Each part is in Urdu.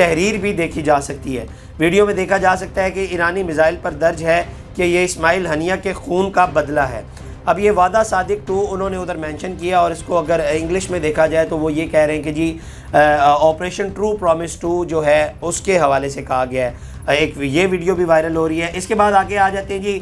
تحریر بھی دیکھی جا سکتی ہے۔ ویڈیو میں دیکھا جا سکتا ہے کہ ایرانی میزائل پر درج ہے کہ یہ اسماعیل ہنیہ کے خون کا بدلہ ہے۔ اب یہ وعدہ صادق 2 انہوں نے ادھر مینشن کیا، اور اس کو اگر انگلش میں دیکھا جائے تو وہ یہ کہہ رہے ہیں کہ جی آپریشن ٹرو پرومس 2 جو ہے اس کے حوالے سے کہا گیا ہے۔ ایک یہ ویڈیو بھی وائرل ہو رہی ہے۔ اس کے بعد آگے آ جاتے ہیں جی،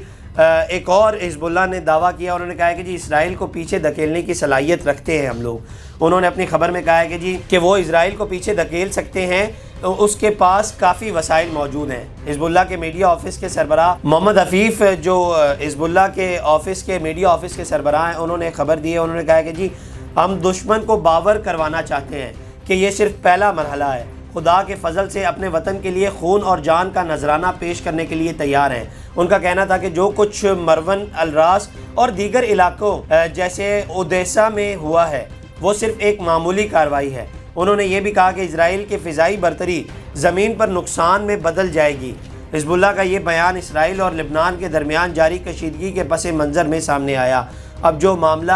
ایک اور حزب اللہ نے دعویٰ کیا، انہوں نے کہا ہے کہ جی اسرائیل کو پیچھے دھکیلنے کی صلاحیت رکھتے ہیں ہم لوگ۔ انہوں نے اپنی خبر میں کہا ہے کہ جی کہ وہ اسرائیل کو پیچھے دھکیل سکتے ہیں، اس کے پاس کافی وسائل موجود ہیں۔ حزب اللہ کے میڈیا آفس کے سربراہ محمد عفیف، جو حزب اللہ کے آفس کے میڈیا آفس کے سربراہ ہیں، انہوں نے خبر دی ہے، انہوں نے کہا ہے کہ جی ہم دشمن کو باور کروانا چاہتے ہیں کہ یہ صرف پہلا مرحلہ ہے، خدا کے فضل سے اپنے وطن کے لیے خون اور جان کا نذرانہ پیش کرنے کے لیے تیار ہیں۔ ان کا کہنا تھا کہ جو کچھ مرون، الراس اور دیگر علاقوں جیسے اودیسا میں ہوا ہے وہ صرف ایک معمولی کارروائی ہے۔ انہوں نے یہ بھی کہا کہ اسرائیل کی فضائی برتری زمین پر نقصان میں بدل جائے گی۔ حزب اللہ کا یہ بیان اسرائیل اور لبنان کے درمیان جاری کشیدگی کے پس منظر میں سامنے آیا۔ اب جو معاملہ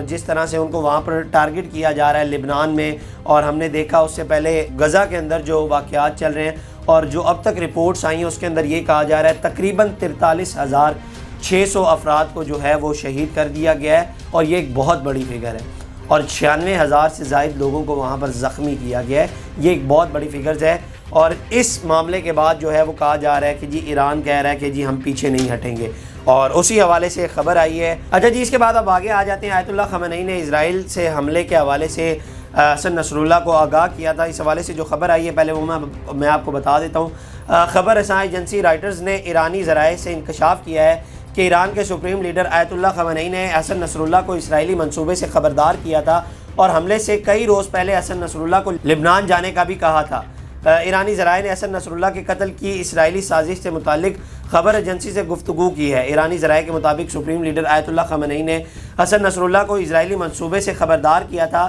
جس طرح سے ان کو وہاں پر ٹارگٹ کیا جا رہا ہے لبنان میں، اور ہم نے دیکھا اس سے پہلے غزہ کے اندر جو واقعات چل رہے ہیں، اور جو اب تک رپورٹس آئی ہیں اس کے اندر یہ کہا جا رہا ہے تقریباً 43,600 افراد کو جو ہے وہ شہید کر دیا گیا ہے، اور یہ ایک بہت بڑی فگر ہے، اور 96,000 سے زائد لوگوں کو وہاں پر زخمی کیا گیا ہے۔ یہ ایک بہت بڑی فگرز ہے، اور اس معاملے کے بعد جو ہے وہ کہا جا رہا ہے کہ جی ایران کہہ رہا ہے کہ جی ہم پیچھے نہیں ہٹیں گے، اور اسی حوالے سے خبر آئی ہے۔ اچھا جی، اس کے بعد اب آگے آ جاتے ہیں۔ آیت اللہ خامنئی نے اسرائیل سے حملے کے حوالے سے حسن نصر اللہ کو آگاہ کیا تھا۔ اس حوالے سے جو خبر آئی ہے پہلے وہ میں آپ کو بتا دیتا ہوں۔ خبر رساں ایجنسی رائٹرز نے ایرانی ذرائع سے انکشاف کیا ہے کہ ایران کے سپریم لیڈر آیت اللہ خامنئی نے حسن نصر اللہ کو اسرائیلی منصوبے سے خبردار کیا تھا، اور حملے سے کئی روز پہلے حسن نصر اللہ کو لبنان جانے کا بھی کہا تھا۔ ایرانی ذرائع نے حسن نصر اللہ کے قتل کی اسرائیلی سازش سے متعلق خبر ایجنسی سے گفتگو کی ہے۔ ایرانی ذرائع کے مطابق سپریم لیڈر آیت اللہ خامنئی نے حسن نصر اللہ کو اسرائیلی منصوبے سے خبردار کیا تھا۔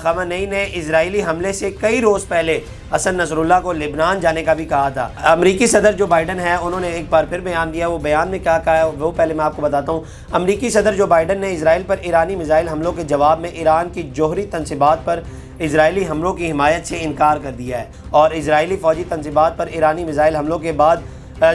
خامنئی نے اسرائیلی حملے سے کئی روز پہلے حسن نصر اللہ کو لبنان جانے کا بھی کہا تھا۔ امریکی صدر جو بائیڈن ہے، انہوں نے ایک بار پھر بیان دیا۔ وہ بیان میں کیا کہا ہے وہ پہلے میں آپ کو بتاتا ہوں۔ امریکی صدر جو بائیڈن نے اسرائیل پر ایرانی میزائل حملوں کے جواب میں ایران کی جوہری تنصیبات پر اسرائیلی حملوں کی حمایت سے انکار کر دیا ہے، اور اسرائیلی فوجی تنصیبات پر ایرانی میزائل حملوں کے بعد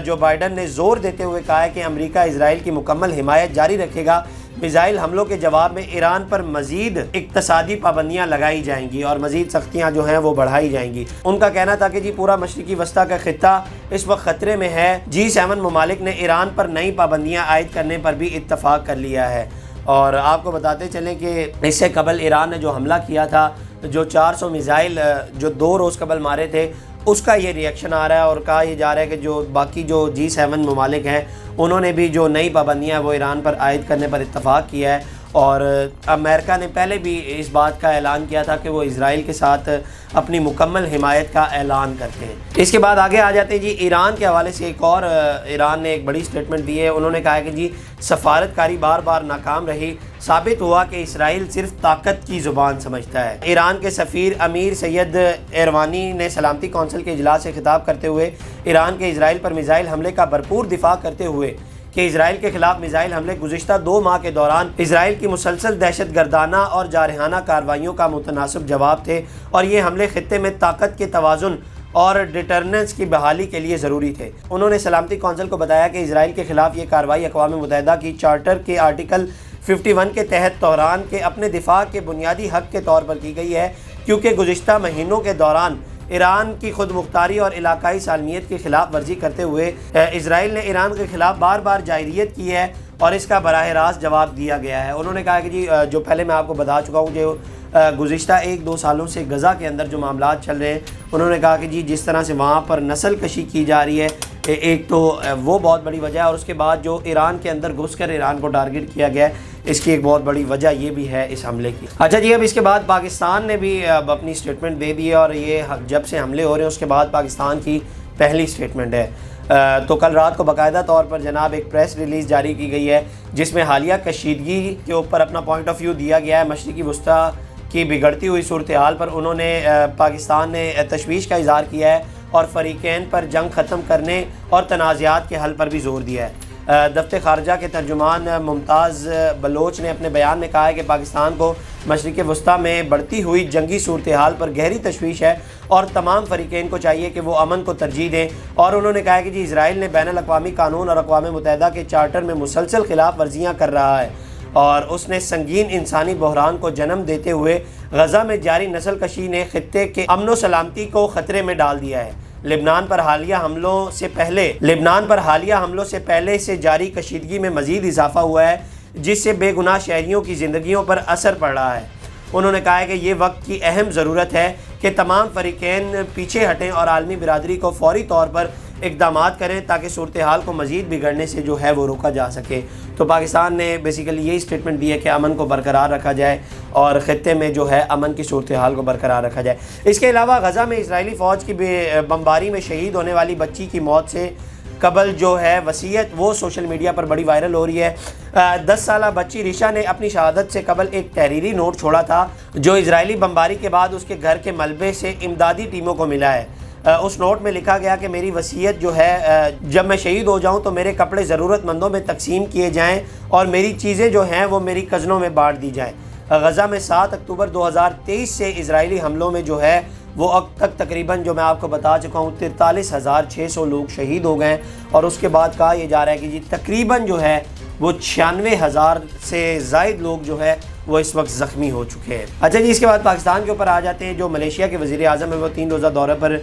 جو بائیڈن نے زور دیتے ہوئے کہا ہے کہ امریکہ اسرائیل کی مکمل حمایت جاری رکھے گا۔ میزائل حملوں کے جواب میں ایران پر مزید اقتصادی پابندیاں لگائی جائیں گی، اور مزید سختیاں جو ہیں وہ بڑھائی جائیں گی۔ ان کا کہنا تھا کہ جی پورا مشرقی وسطیٰ کا خطہ اس وقت خطرے میں ہے۔ G7 ممالک نے ایران پر نئی پابندیاں عائد کرنے پر بھی اتفاق کر لیا ہے۔ اور آپ کو بتاتے چلیں کہ اس سے قبل ایران نے جو حملہ کیا تھا، جو 400 میزائل جو 2 روز قبل مارے تھے، اس کا یہ ریئیکشن آ رہا ہے، اور کہا یہ جا رہا ہے کہ جو باقی جو G7 ممالک ہیں انہوں نے بھی جو نئی پابندیاں وہ ایران پر عائد کرنے پر اتفاق کیا ہے۔ اور امریکہ نے پہلے بھی اس بات کا اعلان کیا تھا کہ وہ اسرائیل کے ساتھ اپنی مکمل حمایت کا اعلان کرتے ہیں۔ اس کے بعد آگے آ جاتے ہیں جی ایران کے حوالے سے۔ ایک اور ایران نے ایک بڑی سٹیٹمنٹ دی ہے۔ انہوں نے کہا ہے کہ جی سفارت کاری بار بار ناکام رہی، ثابت ہوا کہ اسرائیل صرف طاقت کی زبان سمجھتا ہے۔ ایران کے سفیر امیر سید ایروانی نے سلامتی کونسل کے اجلاس سے خطاب کرتے ہوئے ایران کے اسرائیل پر میزائل حملے کا بھرپور دفاع کرتے ہوئے کہ اسرائیل کے خلاف میزائل حملے گزشتہ 2 ماہ کے دوران اسرائیل کی مسلسل دہشت گردانہ اور جارحانہ کارروائیوں کا متناسب جواب تھے، اور یہ حملے خطے میں طاقت کے توازن اور ڈیٹرننس کی بحالی کے لیے ضروری تھے۔ انہوں نے سلامتی کونسل کو بتایا کہ اسرائیل کے خلاف یہ کارروائی اقوام متحدہ کی چارٹر کے آرٹیکل 51 کے تحت طہران کے اپنے دفاع کے بنیادی حق کے طور پر کی گئی ہے، کیونکہ گزشتہ مہینوں کے دوران ایران کی خود مختاری اور علاقائی سالمیت کی خلاف ورزی کرتے ہوئے اسرائیل نے ایران کے خلاف بار بار جارحیت کی ہے، اور اس کا براہ راست جواب دیا گیا ہے۔ انہوں نے کہا کہ جی جو پہلے میں آپ کو بتا چکا ہوں جو گزشتہ 1-2 سالوں سے غزہ کے اندر جو معاملات چل رہے ہیں، انہوں نے کہا کہ جی جس طرح سے وہاں پر نسل کشی کی جا رہی ہے، ایک تو وہ بہت بڑی وجہ ہے، اور اس کے بعد جو ایران کے اندر گھس کر ایران کو ٹارگٹ کیا گیا ہے، اس کی ایک بہت بڑی وجہ یہ بھی ہے اس حملے کی۔ اچھا جی، اب اس کے بعد پاکستان نے بھی اب اپنی سٹیٹمنٹ دے دی ہے، اور یہ جب سے حملے ہو رہے ہیں اس کے بعد پاکستان کی پہلی سٹیٹمنٹ ہے۔ تو کل رات کو باقاعدہ طور پر جناب ایک پریس ریلیز جاری کی گئی ہے، جس میں حالیہ کشیدگی کے اوپر اپنا پوائنٹ آف ویو دیا گیا ہے۔ مشرقی وسطیٰ کی بگڑتی ہوئی صورتحال پر انہوں نے پاکستان نے تشویش کا اظہار کیا ہے، اور فریقین پر جنگ ختم کرنے اور تنازعات کے حل پر بھی زور دیا ہے۔ دفتر خارجہ کے ترجمان ممتاز بلوچ نے اپنے بیان میں کہا ہے کہ پاکستان کو مشرق وسطیٰ میں بڑھتی ہوئی جنگی صورتحال پر گہری تشویش ہے اور تمام فریقین کو چاہیے کہ وہ امن کو ترجیح دیں، اور انہوں نے کہا کہ جی اسرائیل نے بین الاقوامی قانون اور اقوام متحدہ کے چارٹر میں مسلسل خلاف ورزیاں کر رہا ہے اور اس نے سنگین انسانی بحران کو جنم دیتے ہوئے غزہ میں جاری نسل کشی نے خطے کے امن و سلامتی کو خطرے میں ڈال دیا ہے۔ لبنان پر حالیہ حملوں سے پہلے سے جاری کشیدگی میں مزید اضافہ ہوا ہے، جس سے بے گناہ شہریوں کی زندگیوں پر اثر پڑ رہا ہے۔ انہوں نے کہا ہے کہ یہ وقت کی اہم ضرورت ہے کہ تمام فریقین پیچھے ہٹیں اور عالمی برادری کو فوری طور پر اقدامات کریں تاکہ صورتحال کو مزید بگڑنے سے جو ہے وہ روکا جا سکے۔ تو پاکستان نے بیسیکلی یہی سٹیٹمنٹ دی ہے کہ امن کو برقرار رکھا جائے اور خطے میں جو ہے امن کی صورتحال کو برقرار رکھا جائے۔ اس کے علاوہ غزہ میں اسرائیلی فوج کی بمباری میں شہید ہونے والی بچی کی موت سے قبل جو ہے وصیت وہ سوشل میڈیا پر بڑی وائرل ہو رہی ہے۔ 10 سالہ بچی ریشا نے اپنی شہادت سے قبل ایک تحریری نوٹ چھوڑا تھا جو اسرائیلی بمباری کے بعد اس کے گھر کے ملبے سے امدادی ٹیموں کو ملا ہے۔ اس نوٹ میں لکھا گیا کہ میری وصیت جو ہے جب میں شہید ہو جاؤں تو میرے کپڑے ضرورت مندوں میں تقسیم کیے جائیں اور میری چیزیں جو ہیں وہ میری کزنوں میں بانٹ دی جائیں۔ غزہ میں 7 اکتوبر 2023 سے اسرائیلی حملوں میں جو ہے وہ اب تک تقریباً جو میں آپ کو بتا چکا ہوں 43,600 لوگ شہید ہو گئے، اور اس کے بعد کہا یہ جا رہا ہے کہ جی تقریباً جو ہے وہ 96,000 سے زائد لوگ جو ہے وہ اس وقت زخمی ہو چکے ہیں۔ اچھا جی، اس کے بعد پاکستان کے اوپر آ جاتے ہیں۔ جو ملیشیا کے وزیر اعظم ہیں وہ 3 روزہ دورے پر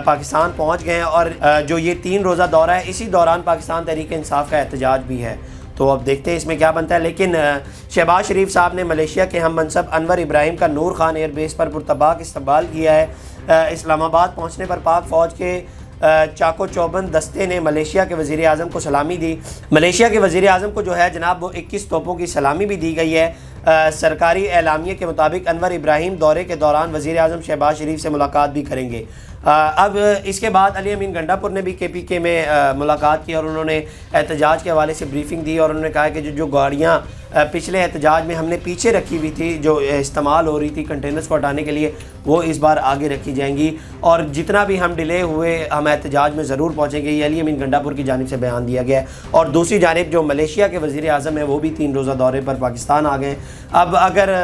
پاکستان پہنچ گئے ہیں، اور جو یہ 3 روزہ دورہ ہے اسی دوران پاکستان تحریک انصاف کا احتجاج بھی ہے، تو اب دیکھتے ہیں اس میں کیا بنتا ہے۔ لیکن شہباز شریف صاحب نے ملیشیا کے ہم منصب انور ابراہیم کا نور خان ایئر بیس پر پرتپاک استقبال کیا ہے۔ اسلام آباد پہنچنے پر پاک فوج کے چاکو چوبند دستے نے ملیشیا کے وزیر اعظم کو سلامی دی۔ ملیشیا کے وزیر اعظم کو جو ہے جناب وہ 21 توپوں کی سلامی بھی دی گئی ہے۔ سرکاری اعلامیے کے مطابق انور ابراہیم دورے کے دوران وزیر اعظم شہباز شریف سے ملاقات بھی کریں گے۔ اب اس کے بعد علی امین گنڈا پور نے بھی KPK میں ملاقات کی اور انہوں نے احتجاج کے حوالے سے بریفنگ دی، اور انہوں نے کہا کہ جو گاڑیاں پچھلے احتجاج میں ہم نے پیچھے رکھی ہوئی تھی جو استعمال ہو رہی تھی کنٹینرز کو ہٹانے کے لیے، وہ اس بار آگے رکھی جائیں گی، اور جتنا بھی ہم ڈیلے ہوئے ہم احتجاج میں ضرور پہنچیں گے، یہ علی امین گنڈا پور کی جانب سے بیان دیا گیا ہے۔ اور دوسری جانب جو ملیشیا کے وزیر اعظم ہیں وہ بھی 3 روزہ دورے پر پاکستان آ گئے۔ اب اگر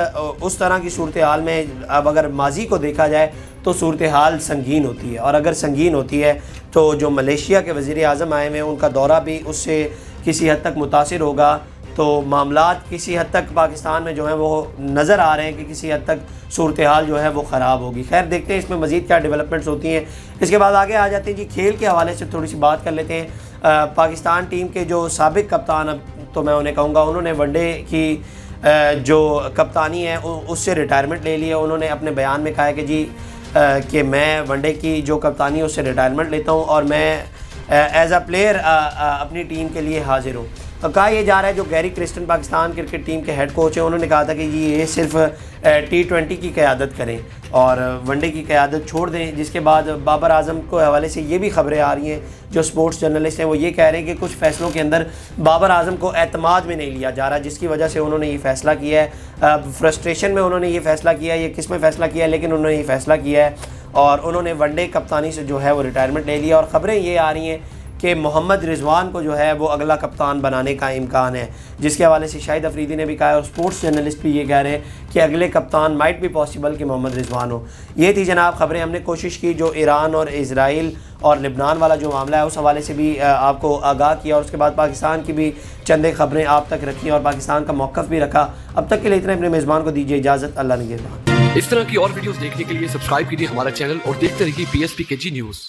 اس طرح کی صورتحال میں اگر ماضی کو دیکھا جائے تو صورتحال سنگین ہوتی ہے، اور اگر سنگین ہوتی ہے تو جو ملیشیا کے وزیر اعظم آئے ہوئے ہیں ان کا دورہ بھی اس سے کسی حد تک متاثر ہوگا، تو معاملات کسی حد تک پاکستان میں جو ہیں وہ نظر آ رہے ہیں کہ کسی حد تک صورتحال جو ہے وہ خراب ہوگی۔ خیر دیکھتے ہیں اس میں مزید کیا ڈیولپمنٹس ہوتی ہیں۔ اس کے بعد آگے آ جاتے ہیں جی کھیل کے حوالے سے تھوڑی سی بات کر لیتے ہیں۔ پاکستان ٹیم کے جو سابق کپتان، اب تو میں انہیں کہوں گا، انہوں نے ون ڈے کی جو کپتانی ہے اس سے ریٹائرمنٹ لے لی ہے۔ انہوں نے اپنے بیان میں کہا ہے کہ جی کہ میں ون ڈے کی جو کپتانی ہے اس سے ریٹائرمنٹ لیتا ہوں اور میں ایز اے پلیئر اپنی ٹیم کے لیے حاضر ہوں۔ کہا یہ جا رہا ہے جو گیری کرسٹن پاکستان کرکٹ ٹیم کے ہیڈ کوچ ہیں، انہوں نے کہا تھا کہ جی یہ صرف T20 کی قیادت کریں اور ون ڈے کی قیادت چھوڑ دیں، جس کے بعد بابر اعظم کو حوالے سے یہ بھی خبریں آ رہی ہیں، جو سپورٹس جرنلسٹ ہیں وہ یہ کہہ رہے ہیں کہ کچھ فیصلوں کے اندر بابر اعظم کو اعتماد میں نہیں لیا جا رہا، جس کی وجہ سے انہوں نے یہ فیصلہ کیا ہے۔ فرسٹریشن میں انہوں نے یہ فیصلہ کیا ہے، یہ کس میں فیصلہ کیا ہے، لیکن انہوں نے یہ فیصلہ کیا ہے اور انہوں نے ون ڈے کپتانی سے جو ہے وہ ریٹائرمنٹ لے لیا، اور خبریں یہ آ رہی ہیں کہ محمد رضوان کو جو ہے وہ اگلا کپتان بنانے کا امکان ہے، جس کے حوالے سے شاہد افریدی نے بھی کہا ہے اور سپورٹس جرنلسٹ بھی یہ کہہ رہے ہیں کہ اگلے کپتان مائٹ بھی پاسبل کہ محمد رضوان ہو۔ یہ تھی جناب خبریں، ہم نے کوشش کی جو ایران اور اسرائیل اور لبنان والا جو معاملہ ہے اس حوالے سے بھی آپ کو آگاہ کیا، اور اس کے بعد پاکستان کی بھی چند خبریں آپ تک رکھیں اور پاکستان کا موقف بھی رکھا۔ اب تک کے لیے اتنا، اپنے میزبان کو دیجیے اجازت، اللہ نگہبان۔ اس طرح کی اور ویڈیوز دیکھنے کے لیے سبسکرائب کیجیے ہمارا چینل اور دیکھتے رہیے PSPKG نیوز۔